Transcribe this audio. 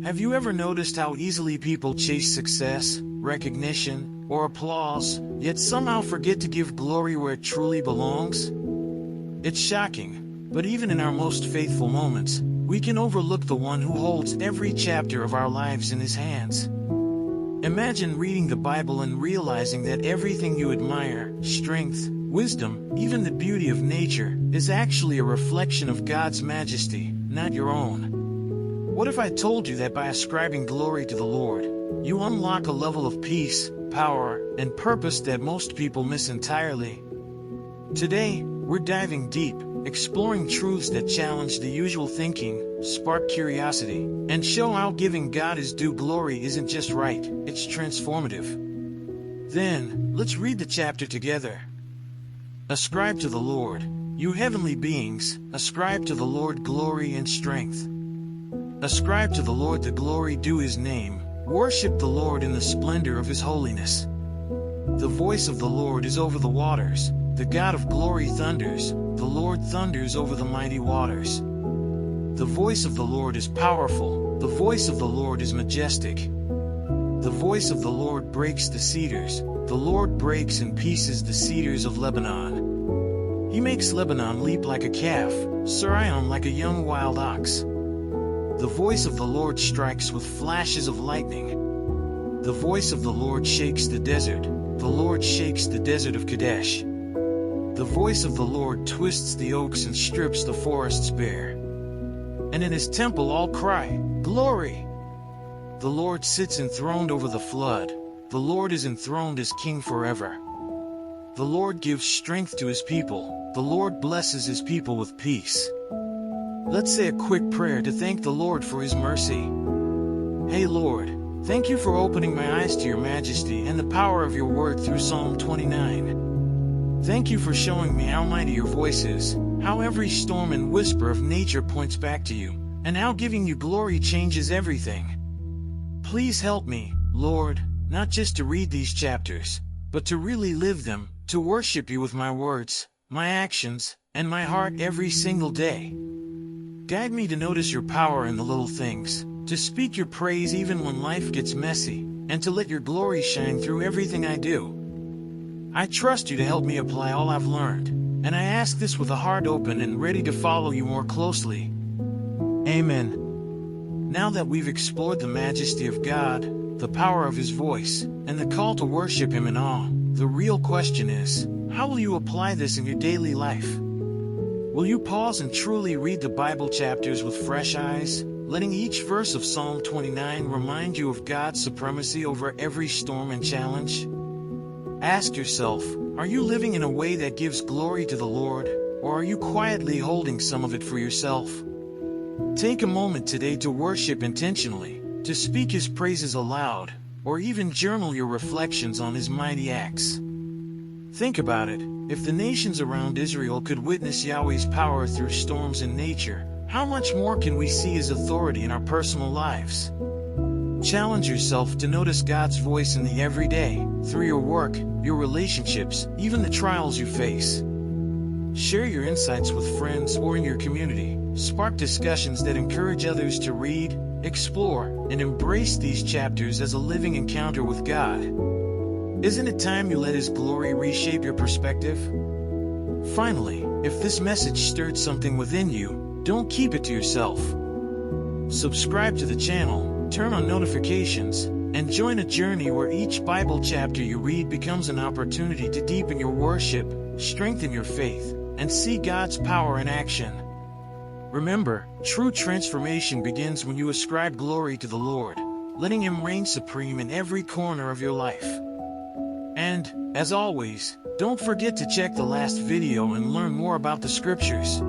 Have you ever noticed how easily people chase success, recognition, or applause, yet somehow forget to give glory where it truly belongs? It's shocking, but even in our most faithful moments, we can overlook the one who holds every chapter of our lives in his hands. Imagine reading the Bible and realizing that everything you admire, strength, wisdom, even the beauty of nature, is actually a reflection of God's majesty, not your own. What if I told you that by ascribing glory to the Lord, you unlock a level of peace, power, and purpose that most people miss entirely? Today, we're diving deep, exploring truths that challenge the usual thinking, spark curiosity, and show how giving God his due glory isn't just right, it's transformative. Then, let's read the chapter together. Ascribe to the Lord, you heavenly beings, ascribe to the Lord glory and strength. Ascribe to the Lord the glory due his name, worship the Lord in the splendor of his holiness. The voice of the Lord is over the waters, the God of glory thunders, the Lord thunders over the mighty waters. The voice of the Lord is powerful, the voice of the Lord is majestic. The voice of the Lord breaks the cedars, the Lord breaks in pieces the cedars of Lebanon. He makes Lebanon leap like a calf, Sirion like a young wild ox. The voice of the Lord strikes with flashes of lightning. The voice of the Lord shakes the desert, the Lord shakes the desert of Kadesh. The voice of the Lord twists the oaks and strips the forests bare. And in his temple all cry, "Glory!" The Lord sits enthroned over the flood, the Lord is enthroned as King forever. The Lord gives strength to his people, the Lord blesses his people with peace. Let's say a quick prayer to thank the Lord for his mercy. Hey Lord, thank you for opening my eyes to your majesty and the power of your word through Psalm 29. Thank you for showing me how mighty your voice is, how every storm and whisper of nature points back to you, and how giving you glory changes everything. Please help me, Lord, not just to read these chapters, but to really live them, to worship you with my words, my actions, and my heart every single day. Guide me to notice your power in the little things, to speak your praise even when life gets messy, and to let your glory shine through everything I do. I trust you to help me apply all I've learned, and I ask this with a heart open and ready to follow you more closely. Amen. Now that we've explored the majesty of God, the power of his voice, and the call to worship him in awe, the real question is, how will you apply this in your daily life? Will you pause and truly read the Bible chapters with fresh eyes, letting each verse of Psalm 29 remind you of God's supremacy over every storm and challenge? Ask yourself, are you living in a way that gives glory to the Lord, or are you quietly holding some of it for yourself? Take a moment today to worship intentionally, to speak his praises aloud, or even journal your reflections on his mighty acts. Think about it. If the nations around Israel could witness Yahweh's power through storms in nature, how much more can we see his authority in our personal lives? Challenge yourself to notice God's voice in the everyday, through your work, your relationships, even the trials you face. Share your insights with friends or in your community. Spark discussions that encourage others to read, explore, and embrace these chapters as a living encounter with God. Isn't it time you let his glory reshape your perspective? Finally, if this message stirred something within you, don't keep it to yourself. Subscribe to the channel, turn on notifications, and join a journey where each Bible chapter you read becomes an opportunity to deepen your worship, strengthen your faith, and see God's power in action. Remember, true transformation begins when you ascribe glory to the Lord, letting him reign supreme in every corner of your life. And, as always, don't forget to check the last video and learn more about the scriptures.